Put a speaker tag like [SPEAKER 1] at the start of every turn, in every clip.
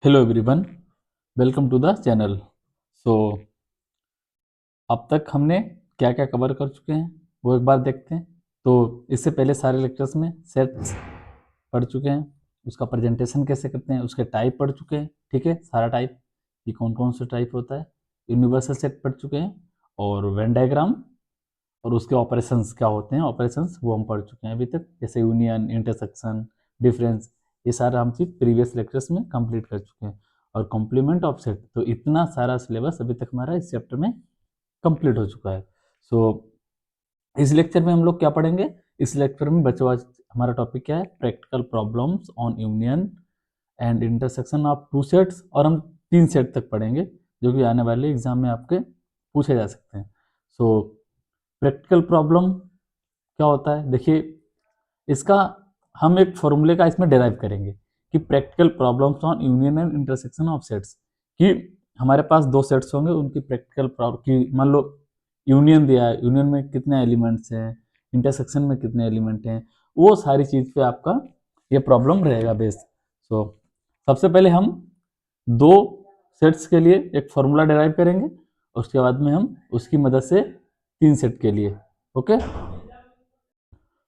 [SPEAKER 1] Hello everyone, welcome to the channel. So अब तक हमने क्या क्या कवर कर चुके हैं वो एक बार देखते हैं। तो इससे पहले सारे लेक्चर्स में सेट्स पढ़ चुके हैं, उसका प्रेजेंटेशन कैसे करते हैं, उसके टाइप पढ़ चुके हैं। ठीक है, सारा टाइप कि कौन कौन सा टाइप होता है। यूनिवर्सल सेट पढ़ चुके हैं और वेन डायग्राम और उसके ऑपरेशंस क्या होते हैं, ऑपरेशंस वो हम पढ़ चुके हैं अभी तक, जैसे यूनियन, इंटरसेक्शन, डिफरेंस। ये सारा हम चीज़ प्रीवियस लेक्चर्स में कंप्लीट कर चुके हैं। और कॉम्प्लीमेंट ऑफ सेट, तो इतना सारा सिलेबस अभी तक हमारा इस चैप्टर में कंप्लीट हो चुका है। सो इस लेक्चर में हम लोग क्या पढ़ेंगे, इस लेक्चर में बच्चों आज हमारा टॉपिक क्या है, practical problems on union and intersection of two sets. और हम 3 सेट तक पढ़ेंगे जो कि आने वाले एग्जाम में आपके पूछे जा सकते हैं। सो प्रैक्टिकल प्रॉब्लम क्या होता है, देखिए इसका हम एक फॉर्मूले का इसमें डेराइव करेंगे कि practical problems on union and intersection of sets, कि हमारे पास 2 सेट्स होंगे, उनकी प्रैक्टिकल प्रॉब्लम की मान लो यूनियन दिया है, यूनियन में कितने एलिमेंट्स हैं, इंटरसेक्शन में कितने एलिमेंट हैं, वो सारी चीज़ पे आपका ये प्रॉब्लम रहेगा बेस्ड। सो सबसे पहले हम 2 सेट्स के लिए एक फॉर्मूला डेराइव करेंगे और उसके बाद में हम उसकी मदद से 3 सेट के लिए, ओके।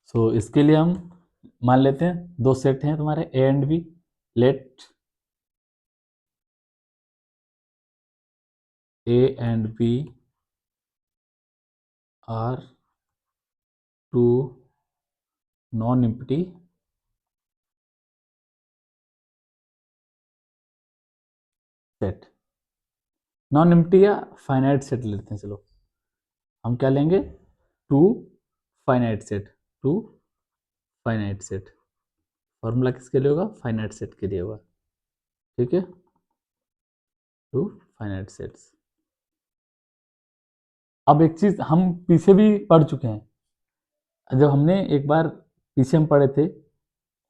[SPEAKER 1] सो इसके लिए हम मान लेते हैं 2 सेट हैं तुम्हारे A and B. Let A and B are two non empty set. Non empty या फाइनाइट सेट लेते हैं, चलो हम क्या लेंगे, two finite set. Two finite set formula किसके लिए होगा, फाइनाइट सेट के लिए होगा। ठीक है, टू फाइनाइट सेट्स। अब एक चीज हम पीछे भी पढ़ चुके हैं, जब हमने एक बार पीछे हम पढ़े थे,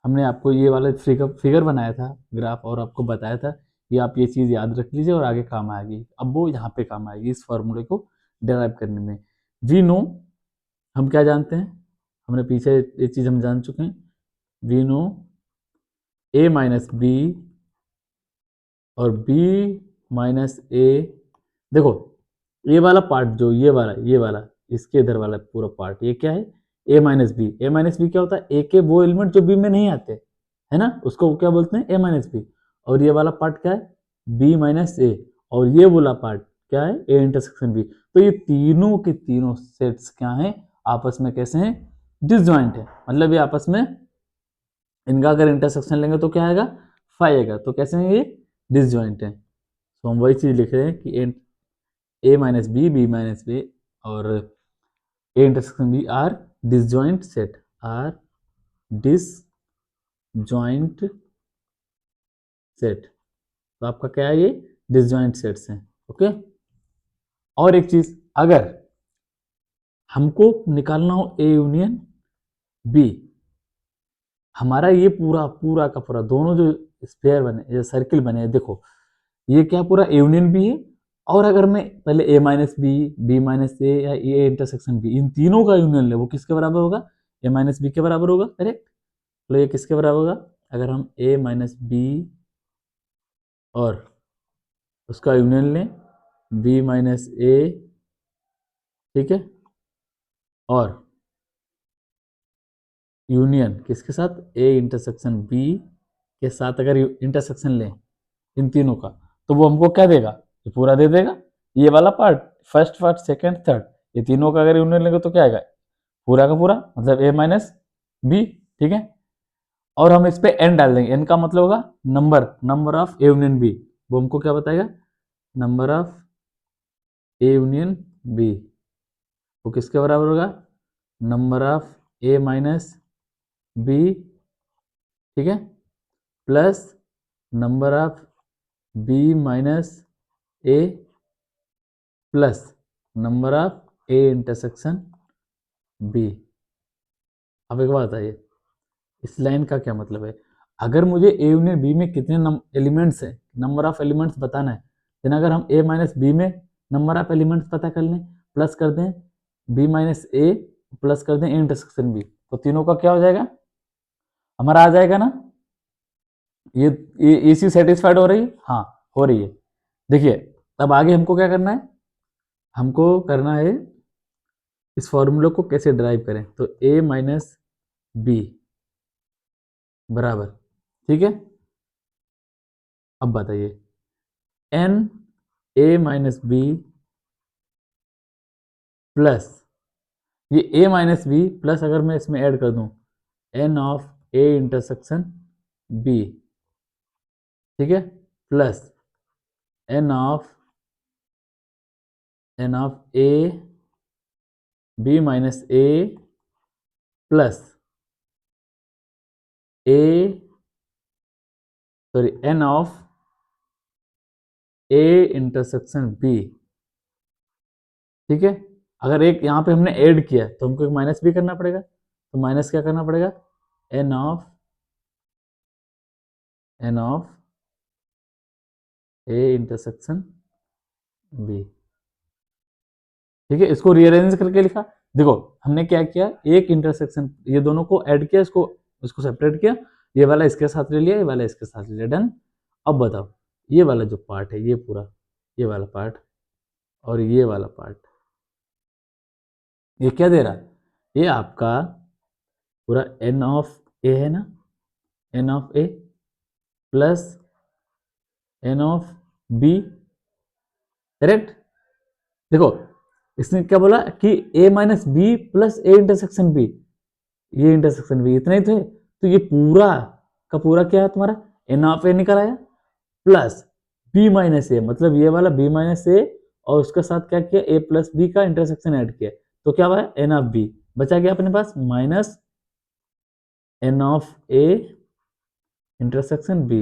[SPEAKER 1] हमने आपको ये वाला फिगर बनाया था ग्राफ और आपको बताया था कि आप ये चीज़ याद रख लीजिए और आगे काम आएगी। अब वो यहाँ पे काम आएगी इस फॉर्मूले को डेराइव करने में। वी नो, हम क्या जानते हैं, हमने पीछे ये चीज़ हम जान चुके हैं। We know A minus B और बी माइनस ए। देखो ये वाला पार्ट, जो ये वाला इसके इधर वाला पूरा पार्ट, ये क्या है, ए माइनस बी। ए माइनस बी क्या होता है, ए के वो एलिमेंट जो बी में नहीं आते, है ना, उसको क्या बोलते हैं, ए माइनस बी। और ये वाला पार्ट क्या है, बी माइनस ए। और ये वाला पार्ट क्या है, ए इंटरसेक्शन बी। तो ये तीनों के तीनों सेट्स क्या हैं, आपस में कैसे हैं, डिसजॉइंट है। मतलब ये आपस में, इनका अगर इंटरसेक्शन लेंगे तो क्या आएगा, फाइव आएगा। तो कैसे हैं ये, डिसजॉइंट है। तो हम वही चीज लिख रहे हैं कि A minus B minus B और A intersection B are disjoint set, are disjoint set. तो आपका क्या है, ये डिसजॉइंट सेट्स हैं, ओके। और एक चीज, अगर हमको निकालना हो ए यूनियन बी, हमारा ये पूरा पूरा का पूरा दोनों जो स्फेयर बने, जो सर्किल बने, देखो ये क्या पूरा ए यूनियन बी है। और अगर मैं पहले ए माइनस बी माइनस ए या ए इंटरसेक्शन बी, इन तीनों का यूनियन ले, वो किसके बराबर होगा, ए माइनस बी के बराबर होगा, करेक्ट। तो ये किसके बराबर होगा, अगर हम ए माइनस बी और उसका यूनियन लें बी माइनस ए, ठीक है, और यूनियन किसके साथ, ए इंटरसेक्शन बी के साथ अगर इंटरसेक्शन लें इन तीनों का, तो वो हमको क्या देगा, ये पूरा दे देगा। ये वाला part, first part, second, third, ये तीनों का अगर यूनियन लेंगे तो क्या आएगा, पूरा का पूरा, मतलब ए माइनस बी। ठीक है, और हम इस पे एन डाल देंगे, एन का मतलब होगा number, number of A union B. वो हमको क्या बताएगा, number of A union B, वो किसके बराबर होगा, number of A minus B, ठीक है, plus number of B minus A plus number of A intersection B. अब एक बात बताइए, इस लाइन का क्या मतलब है, अगर मुझे ए यूनियन बी में कितने एलिमेंट्स है, नंबर ऑफ एलिमेंट्स बताना है, देन अगर हम ए माइनस बी में नंबर ऑफ एलिमेंट्स पता कर लें, प्लस कर दें बी माइनस ए, प्लस कर दें ए इंटरसेक्शन बी, तो तीनों का क्या हो जाएगा, हमारा आ जाएगा ना, ये चीज सेटिस्फाइड हो रही है? हाँ, हो रही है। देखिए, अब आगे हमको क्या करना है, हमको करना है इस फॉर्मूले को कैसे ड्राइव करें। तो a माइनस बी बराबर, ठीक है। अब बताइए, n a minus B plus ये a माइनस बी प्लस, अगर मैं इसमें ऐड कर दूं n of a intersection b, ठीक है, plus n of a b minus a plus a sorry n of a intersection b, ठीक है। अगर एक यहाँ पे हमने ऐड किया तो हमको एक माइनस भी करना पड़ेगा, तो माइनस क्या करना पड़ेगा, n of a intersection b, ठीक है। इसको रीअरेंज करके लिखा। देखो हमने क्या किया, एक इंटरसेक्शन, ये दोनों को ऐड किया, इसको सेपरेट किया, ये वाला इसके साथ ले लिया, ये वाला इसके साथ ले लिया, डन। अब बताओ, ये वाला जो पार्ट है, ये पूरा, ये वाला पार्ट और ये वाला पार्ट, ये क्या दे रहा है, ये आपका पूरा n ऑफ a है ना, n of a plus n of b, correct. देखो इसने क्या बोला कि a minus B plus a intersection b, ये इंटरसेक्शन भी इतना ही तो है। तो ये पूरा का पूरा क्या है तुम्हारा, एन ऑफ ए निकल आया प्लस बी माइनस ए, मतलब ये वाला बी माइनस ए और उसके साथ क्या किया, ए प्लस बी का इंटरसेक्शन ऐड किया, तो क्या हुआ, एन ऑफ बी बचा गया अपने पास minus N of A intersection B.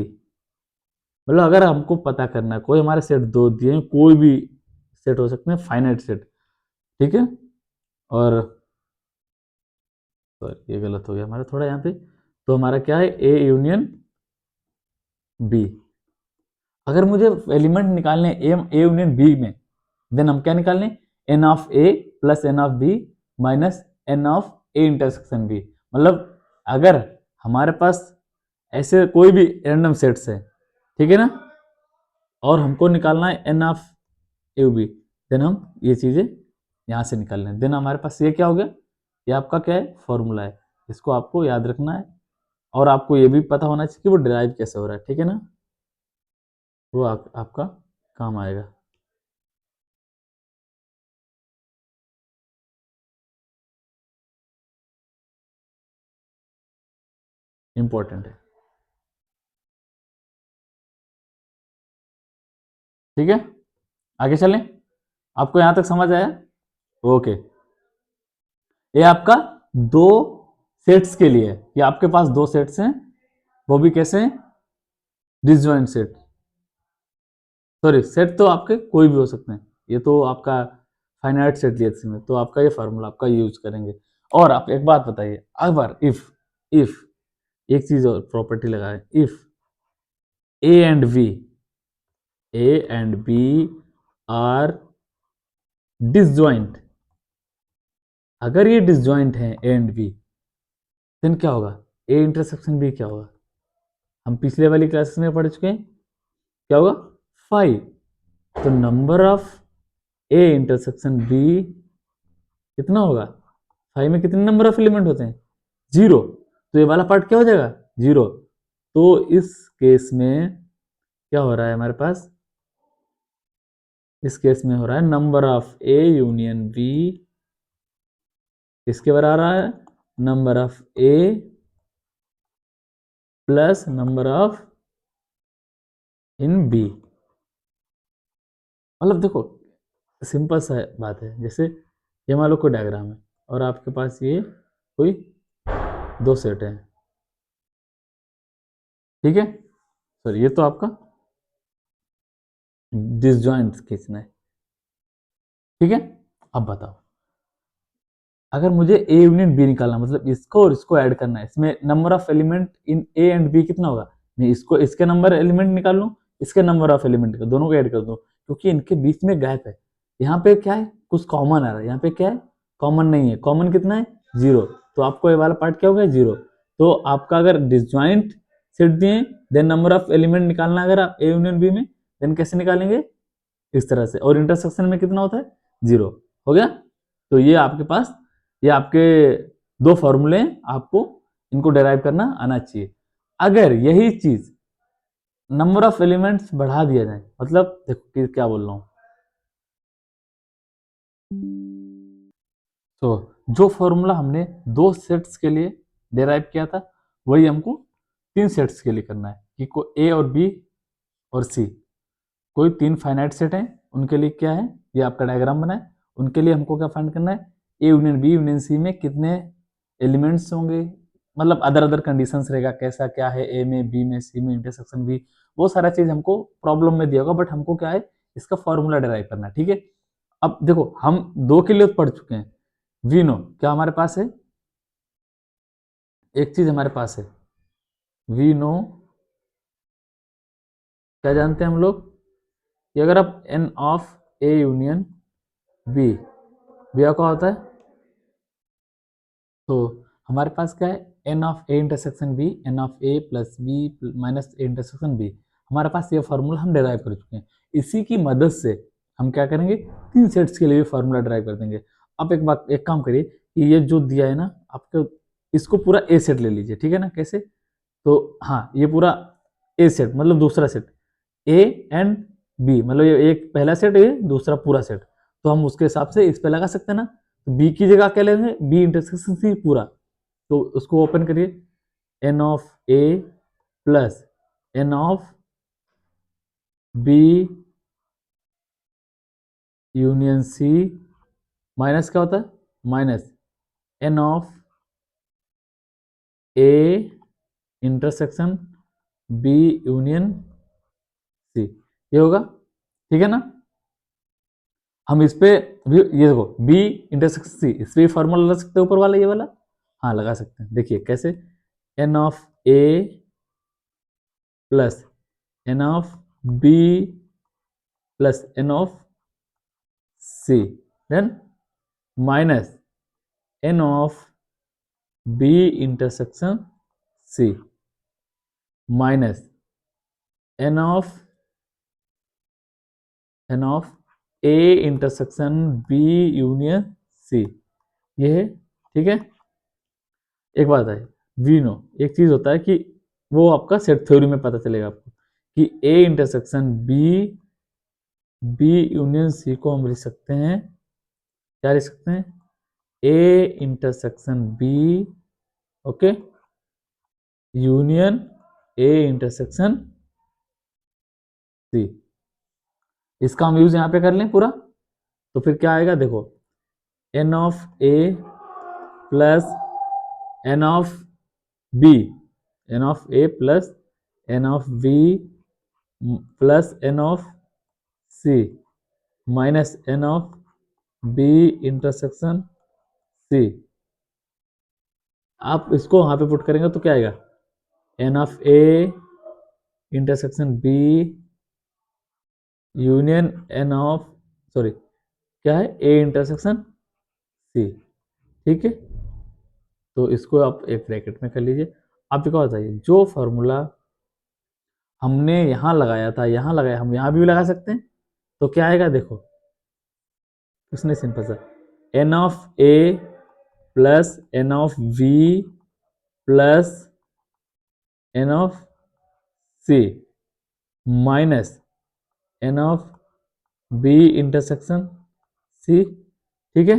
[SPEAKER 1] मतलब अगर हमको पता करना है, कोई हमारे सेट दो दिए हैं, कोई भी सेट हो सकते हैं, फाइनाइट सेट, ठीक है। और तो ये गलत हो गया हमारा थोड़ा यहाँ पे, तो हमारा क्या है, ए यूनियन बी। अगर मुझे एलिमेंट निकालने ए यूनियन बी में, देन हम क्या निकालने, N of A plus N of B minus N of A intersection B. मतलब अगर हमारे पास ऐसे कोई भी रैंडम सेट्स है, ठीक है ना, और हमको निकालना है N of A B, then हम ये चीजें यहाँ से निकाल लें, देन हमारे पास ये क्या हो गया, ये आपका क्या है, फॉर्मूला है। इसको आपको याद रखना है और आपको ये भी पता होना चाहिए कि वो डिराइव कैसे हो रहा है, ठीक है ना, वो आपका काम आएगा। इंपॉर्टेंट है, ठीक है। आगे चलें, आपको यहां तक समझ आया, ओके। ये आपका दो सेट्स के लिए है, ये आपके पास दो सेट्स हैं, वो भी कैसे हैं, डिसजॉइंट सेट, सॉरी सेट तो आपके कोई भी हो सकते हैं, ये तो आपका फाइनाइट सेट लिया इसमें, तो आपका ये फार्मूला आपका यूज करेंगे। और आप एक बात बताइए, अगर इफ एक चीज और प्रॉपर्टी लगाए, if A and B are disjoint, अगर ये डिसजॉइंट है ए एंड बी, देन क्या होगा, ए इंटरसेक्शन बी क्या होगा, हम पिछले वाली क्लासेस में पढ़ चुके हैं, क्या होगा, 5। तो number of A intersection B कितना होगा, 5 में कितने नंबर ऑफ एलिमेंट होते हैं, 0। तो ये वाला पार्ट क्या हो जाएगा, 0। तो इस केस में क्या हो रहा है हमारे पास, इस केस में हो रहा है number of A union B किसके बराबर आ रहा है, number of A plus number of in B. मतलब देखो सिंपल सा बात है, जैसे ये मान लो कोई डायग्राम है और आपके पास ये कोई दो सेट है, ठीक है, सॉरी ये तो आपका डिसजॉइंट खींचना है, ठीक है। अब बताओ, अगर मुझे ए यूनियन बी निकालना, मतलब इसको और इसको ऐड करना है, इसमें number of element in A and B कितना होगा, मैं इसको इसके नंबर एलिमेंट निकाल लूँ, इसके नंबर ऑफ एलिमेंट दोनों को ऐड कर दूँ, क्योंकि इनके बीच में गैप है। यहाँ पे क्या है, कुछ कॉमन आ रहा है, यहाँ पे क्या है, कॉमन नहीं है, कॉमन कितना है, 0। तो आपको ये वाला पार्ट क्या हो गया, 0। तो आपका अगर डिसजॉइंट सेट दिए, देन नंबर ऑफ एलिमेंट निकालना अगर आप ए यूनियन बी में, देन कैसे निकालेंगे, इस तरह से, और इंटरसेक्शन में कितना होता है, 0। हो गया। तो ये आपके पास, ये आपके दो फॉर्मूले, आपको इनको डेराइव करना आना चाहिए। अगर यही चीज नंबर ऑफ एलिमेंट्स बढ़ा दिया जाए, मतलब देखो क्या बोल रहा हूं, तो जो फॉर्मूला हमने दो सेट्स के लिए डेराइव किया था, वही हमको 3 सेट्स के लिए करना है, कि को ए और बी और सी कोई 3 फाइनाइट सेट हैं, उनके लिए क्या है, ये आपका डायग्राम बना है, उनके लिए हमको क्या फाइंड करना है, A union B union C में कितने एलिमेंट्स होंगे, मतलब अदर अदर कंडीशंस रहेगा, कैसा क्या है ए में, बी में, सी में, इंटरसेक्शन बी, वो सारा चीज हमको प्रॉब्लम में दिया होगा, बट हमको क्या है, इसका फॉर्मूला डेराइव करना है। ठीक है, अब देखो हम दो के लिए पढ़ चुके हैं, वी नो क्या हमारे पास है, एक चीज हमारे पास है, वी नो क्या जानते हैं हम लोग, कि अगर आप N of A union B, भैया क्या होता है, तो हमारे पास क्या है, N of A intersection B, N of A plus B minus A intersection B, हमारे पास ये फार्मूला हम डेराइव कर चुके हैं। इसी की मदद से हम क्या करेंगे, 3 सेट्स के लिए फार्मूला डेराइव कर देंगे। अब एक बात, एक काम करिए कि ये जो दिया है ना आपको, इसको पूरा ए सेट ले लीजिए, ठीक है ना, कैसे, तो हाँ ये पूरा ए सेट मतलब दूसरा सेट, ए एंड बी, मतलब ये एक पहला सेट, ये दूसरा पूरा सेट, तो हम उसके हिसाब से इस पे लगा सकते हैं ना, तो बी की जगह क्या लेंगे, बी इंटरसेक्शन सी पूरा, तो उसको ओपन करिए, N of A plus N of B union C minus क्या होता है, minus N of A intersection B union C, ये होगा, ठीक है ना। हम इस पे भी ये देखो बी इंटरसेक्शन सी, इस पे फॉर्मूला लगा सकते हैं ऊपर वाला, ये वाला, हाँ लगा सकते हैं, देखिए कैसे, N of A plus N of B plus N of C, then minus N of B intersection C minus N of A intersection B union C, ये है, ठीक है। एक बात है, वी नो एक चीज होता है कि वो आपका सेट थ्योरी में पता चलेगा आपको, कि A intersection B, B union C को हम लिख सकते हैं, क्या लिख सकते हैं, A intersection B, okay, union A intersection C, इसका हम यूज यहां पे कर लें पूरा, तो फिर क्या आएगा देखो, N of A plus N of B, N of A plus N of B plus N of C minus N of B intersection C, आप इसको वहां पे पुट करेंगे तो क्या आएगा, N of A intersection B union N of, sorry क्या है, ए इंटरसेक्शन सी, ठीक है। तो इसको आप एक ब्रैकेट में कर लीजिए। आप क्या बताइए, जो फॉर्मूला हमने यहां लगाया था, यहां लगाया, हम यहां भी लगा सकते हैं, तो क्या आएगा देखो, उसने सिंपल सा, N of A plus N of V plus N of C minus N of B intersection C, ठीक है,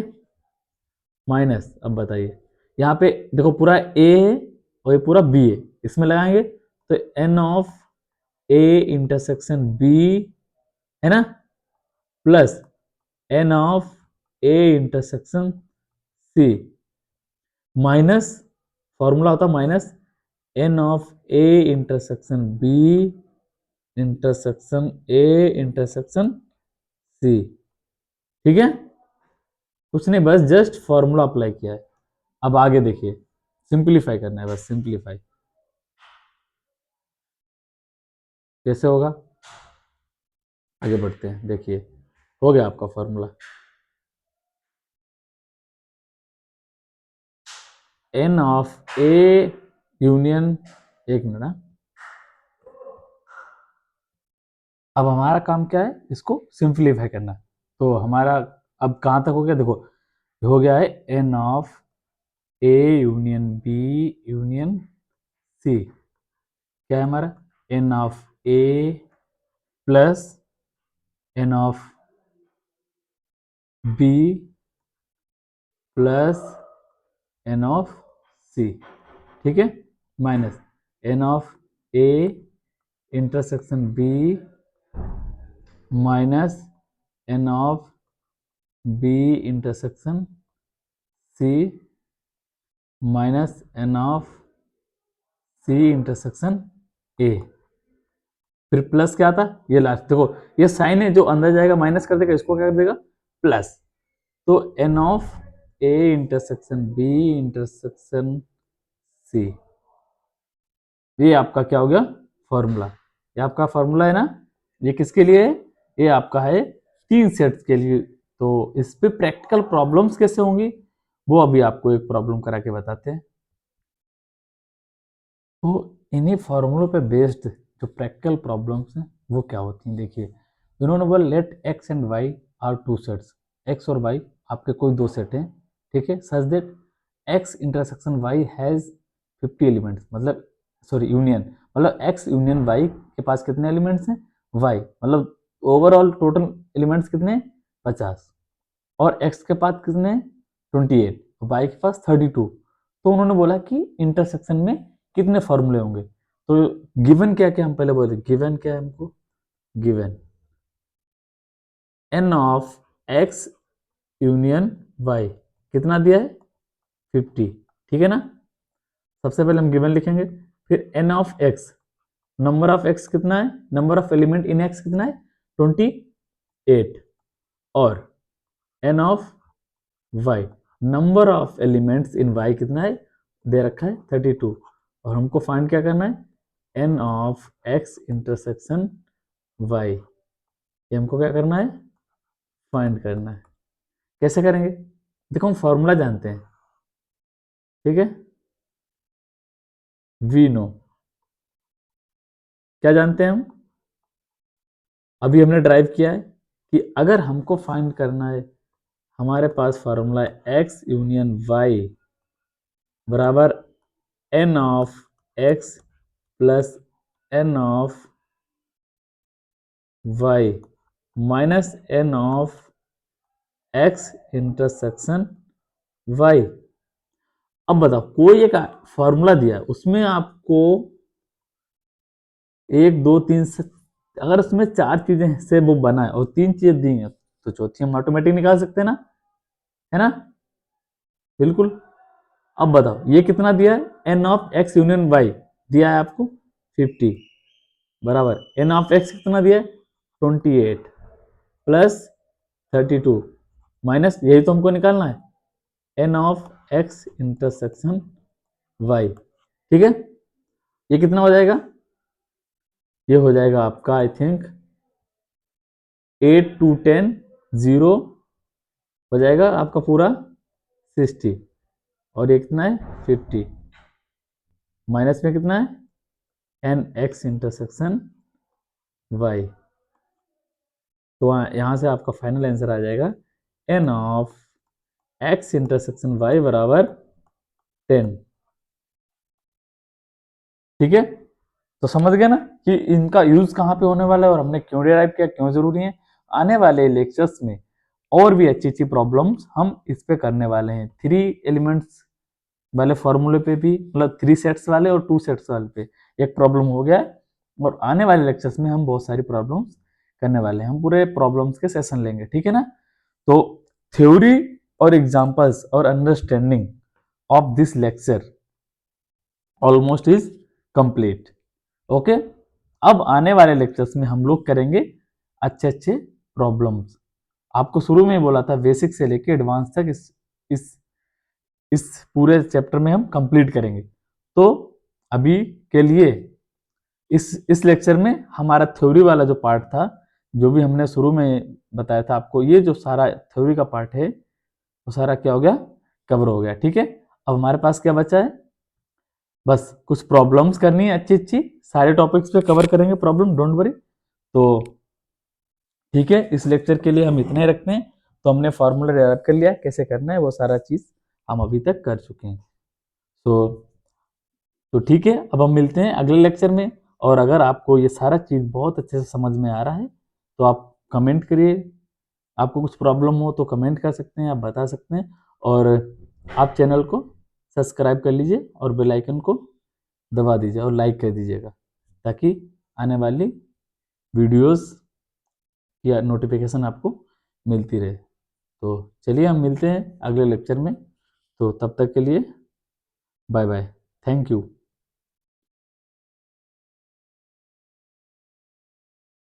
[SPEAKER 1] माइनस, अब बताइए यहाँ पे देखो पूरा ए है और ये पूरा बी है, इसमें लगाएंगे तो N of A intersection B है ना, plus N of A intersection C minus, formula होता minus N of A intersection B intersection A intersection C, ठीक है, कुछ नहीं, बस जस्ट फॉर्मूला अप्लाई किया है। अब आगे देखिए, सिंप्लीफाई करना है, बस सिंप्लीफाई कैसे होगा, आगे बढ़ते हैं, देखिए हो गया आपका formula, N of A union, एक मिनट, अब हमारा काम क्या है, इसको सिंप्लीफाई करना। तो हमारा अब कहाँ तक हो गया, देखो हो गया है N of A union B union C. क्या है हमारा, N of A plus N of B plus N of C, ठीक है, minus N of A intersection B minus N of B intersection C minus N of C intersection A. फिर plus क्या था, ये last देखो, ये sign है जो अंदर जाएगा माइनस कर देगा, इसको क्या कर देगा प्लस। तो N of A intersection B intersection C, ये आपका क्या हो गया फॉर्मूला। ये आपका फॉर्मूला है ना, ये किसके लिए है, ये आपका है 3 सेट्स के लिए। तो इस पे प्रैक्टिकल प्रॉब्लम्स कैसे होंगी वो अभी आपको एक प्रॉब्लम करा के बताते हैं। तो इन्हीं फॉर्मूलों पे बेस्ड जो प्रैक्टिकल प्रॉब्लम्स हैं वो क्या होती हैं, देखिए इन्होंने बोला let X and Y are two sets, X और वाई आपके कोई दो सेट हैं, ठीक है, such that X intersection Y has 50 elements, मतलब सॉरी यूनियन, मतलब एक्स यूनियन वाई के पास कितने एलिमेंट्स हैं, वाई मतलब ओवरऑल टोटल एलिमेंट्स कितने 50, और एक्स के पास कितने 28, वाई के पास 32। तो उन्होंने बोला कि इंटरसेक्शन में कितने फॉर्मूले होंगे। तो गिवन क्या क्या हम पहले बोले, गिवन क्या है हमको, given N of X union Y कितना दिया है 50, ठीक है ना। सबसे पहले हम गिवन लिखेंगे, फिर N of X, number of X कितना है, number of element in X कितना है 28, और N of Y, number of elements in Y कितना है दे रखा है 32, और हमको फाइंड क्या करना है N of X intersection Y, ये हमको क्या करना है फाइंड करना है। कैसे करेंगे, देखो हम फॉर्मूला जानते हैं, ठीक है, वी नो, क्या जानते हैं हम, अभी हमने ड्राइव किया है कि अगर हमको फाइंड करना है, हमारे पास फॉर्मूला है एक्स यूनियन वाई बराबर N of X plus N of Y minus N of X intersection Y. अब बताओ कोई एक फॉर्मूला दिया है उसमें आपको एक दो तीन से, अगर उसमें 4 चीजें से वो बना है और 3 चीजें दी हैं तो चौथी हम ऑटोमेटिक निकाल सकते हैं ना, है ना, बिल्कुल। अब बताओ ये कितना दिया है N of X union Y दिया है आपको 50 बराबर एन ऑफ एक्स कितना दिया है 28 प्लस 32 माइनस, यही तो हमको निकालना है N of X intersection Y, ठीक है। ये कितना हो जाएगा, ये हो जाएगा आपका आई थिंक 8 टू 10 0 हो जाएगा आपका पूरा 60, और ये कितना है 50 माइनस में कितना है एन एक्स इंटरसेक्शन वाई। तो यहां से आपका फाइनल आंसर आ जाएगा N of X intersection Y बराबर 10, ठीक है। तो समझ गए ना कि इनका यूज कहाँ पे होने वाला है और हमने क्यों डिराइव किया, क्यों जरूरी है। आने वाले लेक्चर्स में और भी अच्छी अच्छी प्रॉब्लम्स हम इस पे करने वाले हैं, 3 एलिमेंट्स वाले फॉर्मूले पे भी, मतलब 3 सेट्स वाले और 2 सेट्स वाले पे एक प्रॉब्लम हो गया है, और आने वाले लेक्चर्स में हम बहुत सारी प्रॉब्लम्स करने वाले हैं, हम पूरे प्रॉब्लम्स के सेशन लेंगे, ठीक है ना। तो थ्योरी और एग्जांपल्स और understanding of this lecture almost is complete, okay. अब आने वाले लेक्चर्स में हम लोग करेंगे अच्छे अच्छे प्रॉब्लम्स। आपको शुरू में ही बोला था बेसिक से लेके एडवांस तक इस इस पूरे चैप्टर में हम कंप्लीट करेंगे। तो अभी के लिए इस लेक्चर में हमारा थ्योरी वाला जो पार्ट था, जो भी हमने शुरू में बताया था आपको, ये जो सारा थ्योरी का पार्ट है वो सारा क्या हो गया कवर हो गया, ठीक है। अब हमारे पास क्या बचा है, बस कुछ प्रॉब्लम्स करनी है अच्छी अच्छी, सारे टॉपिक्स पे कवर करेंगे प्रॉब्लम, डोंट वरी। तो ठीक है, इस लेक्चर के लिए हम इतने ही रखते हैं। तो हमने फॉर्मूला डेवलप कर लिया, कैसे करना है वो सारा चीज़ हम अभी तक कर चुके हैं। तो ठीक है, अब हम मिलते हैं अगले लेक्चर में। और अगर आपको ये सारा चीज़ बहुत अच्छे से समझ में आ रहा है तो आप कमेंट करिए। आपको कुछ प्रॉब्लम हो तो कमेंट कर सकते हैं, आप बता सकते हैं। और आप चैनल को सब्सक्राइब कर लीजिए और बेल आइकन को दबा दीजिए और लाइक कर दीजिएगा, ताकि आने वाली वीडियोस या नोटिफिकेशन आपको मिलती रहे। तो चलिए हम मिलते हैं अगले लेक्चर में। तो तब तक के लिए बाय बाय, थैंक यू।